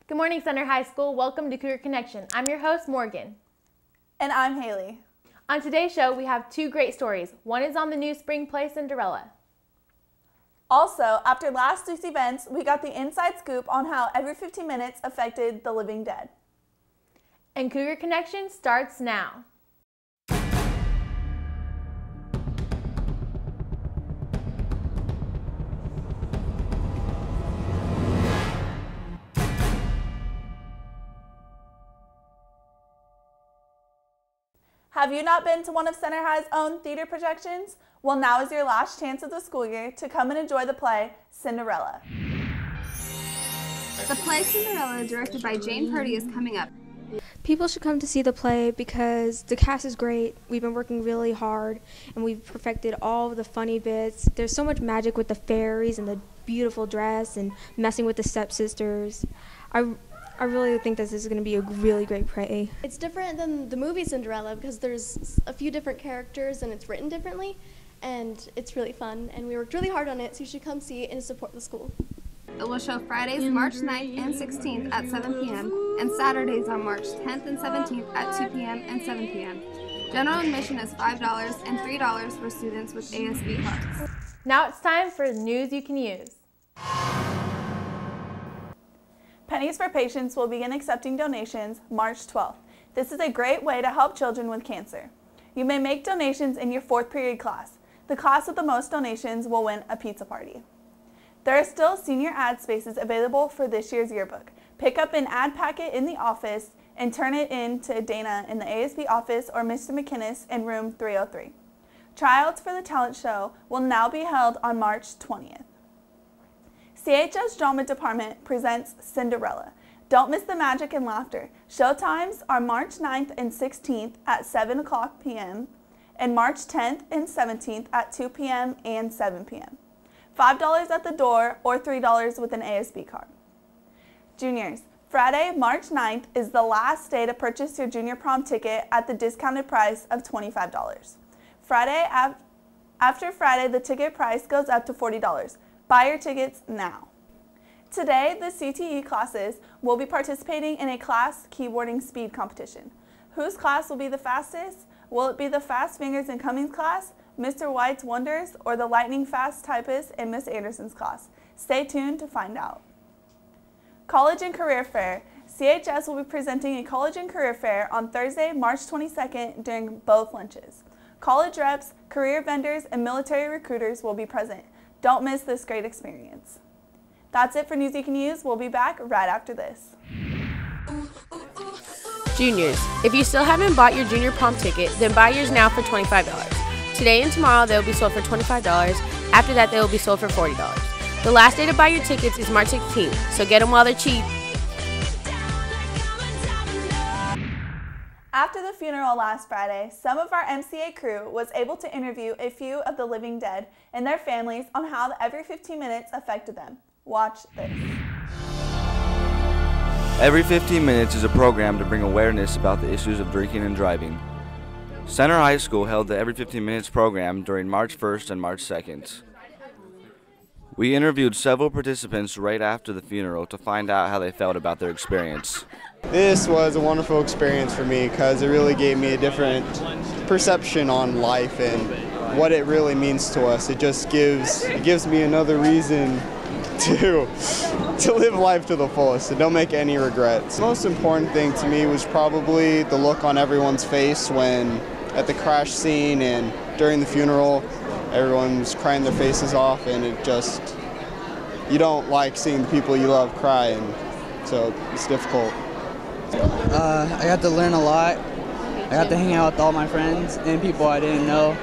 Good morning, Center High School. Welcome to Cougar Connection. I'm your host, Morgan. And I'm Haley. On today's show, we have two great stories. One is on the new spring play, Cinderella. Also, after last week's events, we got the inside scoop on how every 15 minutes affected the living dead. And Cougar Connection starts now. Have you not been to one of Center High's own theater projections? Well, now is your last chance of the school year to come and enjoy the play, Cinderella. The play Cinderella, directed by Jane Purdy, is coming up. People should come to see the play because the cast is great. We've been working really hard and we've perfected all of the funny bits. There's so much magic with the fairies and the beautiful dress and messing with the stepsisters. I really think this is going to be a really great play. It's different than the movie Cinderella because there's a few different characters and it's written differently, and it's really fun, and we worked really hard on it, so you should come see it and support the school. It will show Fridays, March 9th and 16th at 7 p.m. and Saturdays on March 10th and 17th at 2 p.m. and 7 p.m. General admission is $5 and $3 for students with ASB cards. Now it's time for news you can use. Pennies for Patients will begin accepting donations March 12th. This is a great way to help children with cancer. You may make donations in your 4th period class. The class with the most donations will win a pizza party. There are still senior ad spaces available for this year's yearbook. Pick up an ad packet in the office and turn it in to Dana in the ASB office or Mr. McInnes in room 303. Tryouts for the talent show will now be held on March 20th. CHS Drama Department presents Cinderella. Don't miss the magic and laughter. Show times are March 9th and 16th at 7 o'clock p.m. and March 10th and 17th at 2 p.m. and 7 p.m. $5 at the door or $3 with an ASB card. Juniors, Friday, March 9th is the last day to purchase your junior prom ticket at the discounted price of $25. After Friday, the ticket price goes up to $40. Buy your tickets now. Today, the CTE classes will be participating in a class keyboarding speed competition. Whose class will be the fastest? Will it be the Fast Fingers and Cummings class, Mr. White's Wonders, or the Lightning Fast Typist in Miss Anderson's class? Stay tuned to find out. College and Career Fair. CHS will be presenting a College and Career Fair on Thursday, March 22nd during both lunches. College reps, career vendors, and military recruiters will be present. Don't miss this great experience. That's it for News You Can Use. We'll be back right after this. Juniors, if you still haven't bought your junior prom ticket, then buy yours now for $25. Today and tomorrow they will be sold for $25. After that they will be sold for $40. The last day to buy your tickets is March 16th, so get them while they're cheap. After the funeral last Friday, some of our MCA crew was able to interview a few of the living dead and their families on how the Every 15 Minutes affected them. Watch this. Every 15 Minutes is a program to bring awareness about the issues of drinking and driving. Center High School held the Every 15 Minutes program during March 1st and March 2nd. We interviewed several participants right after the funeral to find out how they felt about their experience. This was a wonderful experience for me because it really gave me a different perception on life and what it really means to us. It just gives me another reason to live life to the fullest and don't make any regrets. The most important thing to me was probably the look on everyone's face when at the crash scene and during the funeral. Everyone was crying their faces off, and you don't like seeing the people you love cry, and so it's difficult. I got to learn a lot. I got to hang out with all my friends and people I didn't know.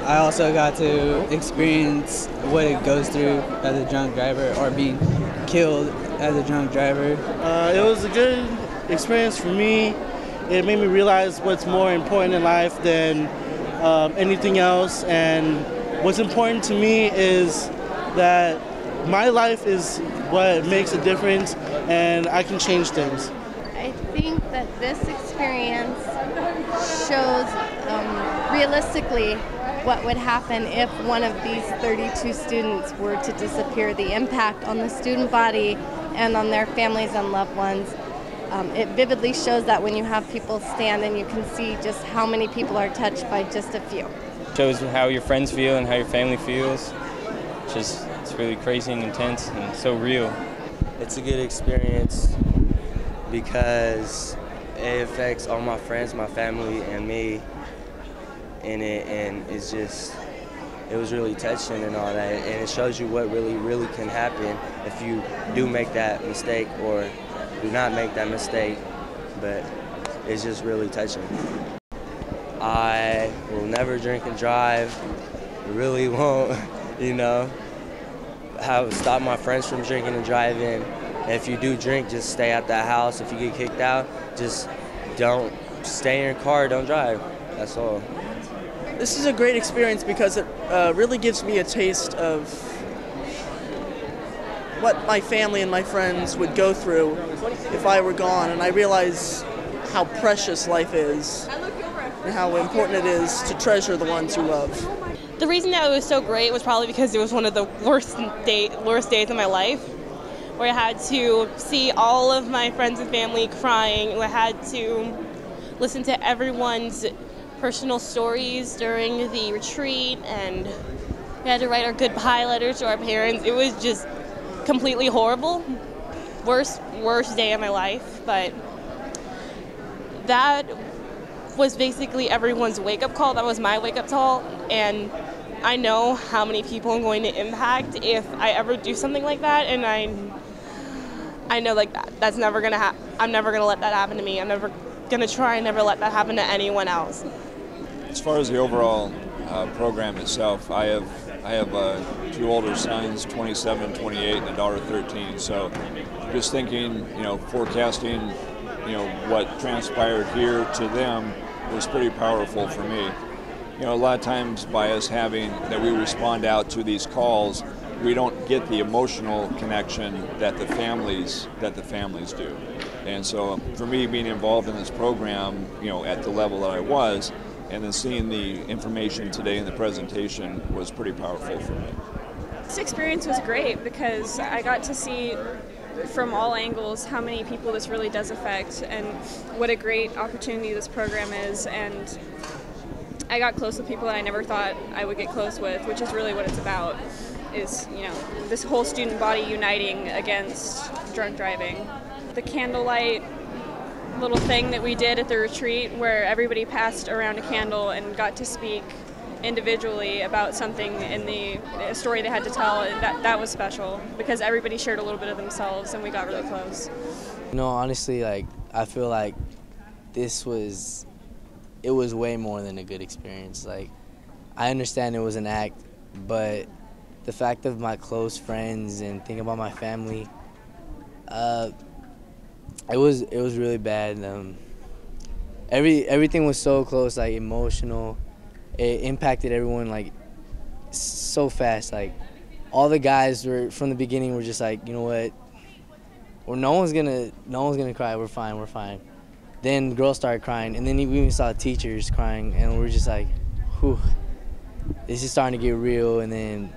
I also got to experience what it goes through as a drunk driver or being killed as a drunk driver. It was a good experience for me. It made me realize what's more important in life than anything else, and what's important to me is that my life is what makes a difference and I can change things. I think that this experience shows realistically what would happen if one of these 32 students were to disappear, the impact on the student body and on their families and loved ones. It vividly shows that when you have people stand, and you can see just how many people are touched by just a few. Shows how your friends feel and how your family feels. It's really crazy and intense and so real. It's a good experience because it affects all my friends, my family, and me in it, and it was really touching and all that, and it shows you what really can happen if you do make that mistake or do not make that mistake, but it's just really touching. I will never drink and drive, really won't, stop my friends from drinking and driving. If you do drink, just stay at that house. If you get kicked out, just don't stay in your car, don't drive, that's all. This is a great experience because it really gives me a taste of what my family and my friends would go through if I were gone, and I realize how precious life is and how important it is to treasure the ones you love. The reason that it was so great was probably because it was one of the worst days of my life, where I had to see all of my friends and family crying. I had to listen to everyone's personal stories during the retreat, and we had to write our goodbye letters to our parents. It was just completely horrible. Worst day of my life, but that was basically everyone's wake-up call. That was my wake-up call, and I know how many people I'm going to impact if I ever do something like that, and I know that's never gonna happen. I'm never gonna let that happen to me. I'm never gonna try and never let that happen to anyone else. As far as the overall program itself, I have two older sons, 27, 28, and a daughter, 13. So just thinking, forecasting, what transpired here to them was pretty powerful for me. A lot of times by us having that we respond out to these calls, we don't get the emotional connection that the families do. And so for me, being involved in this program, at the level that I was, and then seeing the information today in the presentation was pretty powerful for me. This experience was great because I got to see from all angles how many people this really does affect and what a great opportunity this program is, and I got close with people that I never thought I would get close with, which is really what it's about, is this whole student body uniting against drunk driving. The candlelight little thing that we did at the retreat where everybody passed around a candle and got to speak individually about something in the story they had to tell, and that was special because everybody shared a little bit of themselves and we got really close. Honestly, I feel like it was way more than a good experience. I understand it was an act, but the fact of my close friends and thinking about my family, it was really bad. Everything was so close, emotional. It impacted everyone so fast. All the guys were from the beginning were just you know what? Well, no one's gonna cry. We're fine. Then girls started crying, and then we even saw teachers crying, and we're just whew, this is starting to get real. And then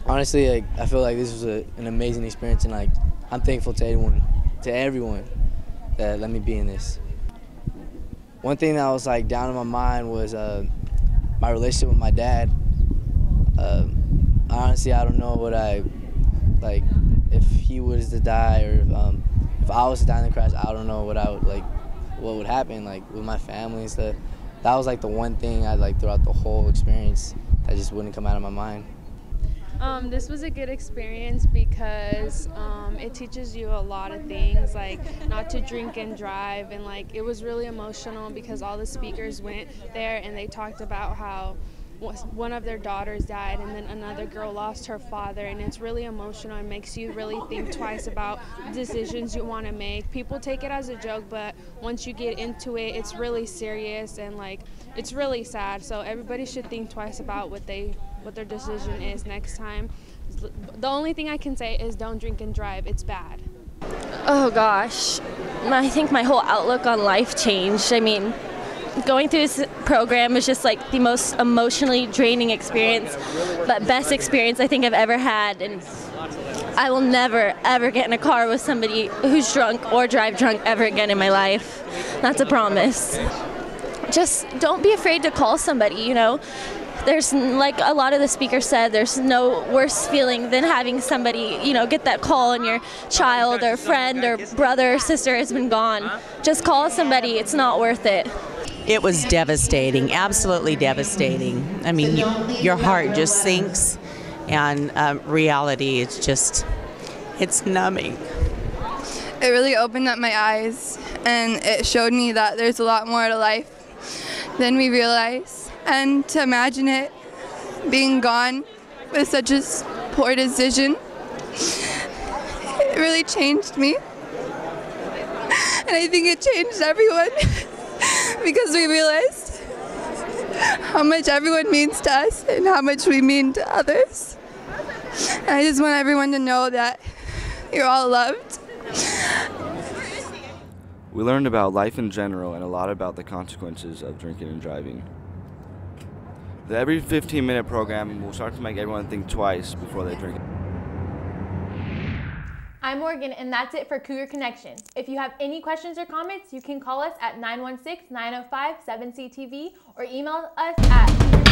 honestly, I feel like this was an amazing experience, and I'm thankful to everyone that let me be in this. One thing that was down in my mind was my relationship with my dad. Honestly, I don't know what if he was to die, or if I was to die in the crash. I don't know what what would happen with my family and stuff. That was the one thing I throughout the whole experience that just wouldn't come out of my mind. This was a good experience because it teaches you a lot of things, not to drink and drive, and it was really emotional because all the speakers went there and they talked about how one of their daughters died and then another girl lost her father, and it's really emotional and makes you really think twice about decisions you want to make. People take it as a joke, but once you get into it, it's really serious and it's really sad. So everybody should think twice about what their decision is next time. The only thing I can say is don't drink and drive. It's bad. Oh gosh, I think my whole outlook on life changed. Going through this program was just the most emotionally draining experience, but best experience I think I've ever had. And I will never, ever get in a car with somebody who's drunk or drive drunk ever again in my life. That's a promise. Just don't be afraid to call somebody, you know. There's, like a lot of the speakers said, there's no worse feeling than having somebody, you know, get that call and your child or friend or brother or sister has been gone. Just call somebody. It's not worth it. It was devastating, absolutely devastating. I mean, your heart just sinks, and reality is just, it's numbing. It really opened up my eyes, and it showed me that there's a lot more to life than we realize. And to imagine it being gone with such a poor decision, it really changed me. And I think it changed everyone because we realized how much everyone means to us and how much we mean to others. And I just want everyone to know that you're all loved. We learned about life in general and a lot about the consequences of drinking and driving. The every 15-minute program will start to make everyone think twice before they drink. I'm Morgan, and that's it for Cougar Connection. If you have any questions or comments, you can call us at 916-905-7CTV or email us at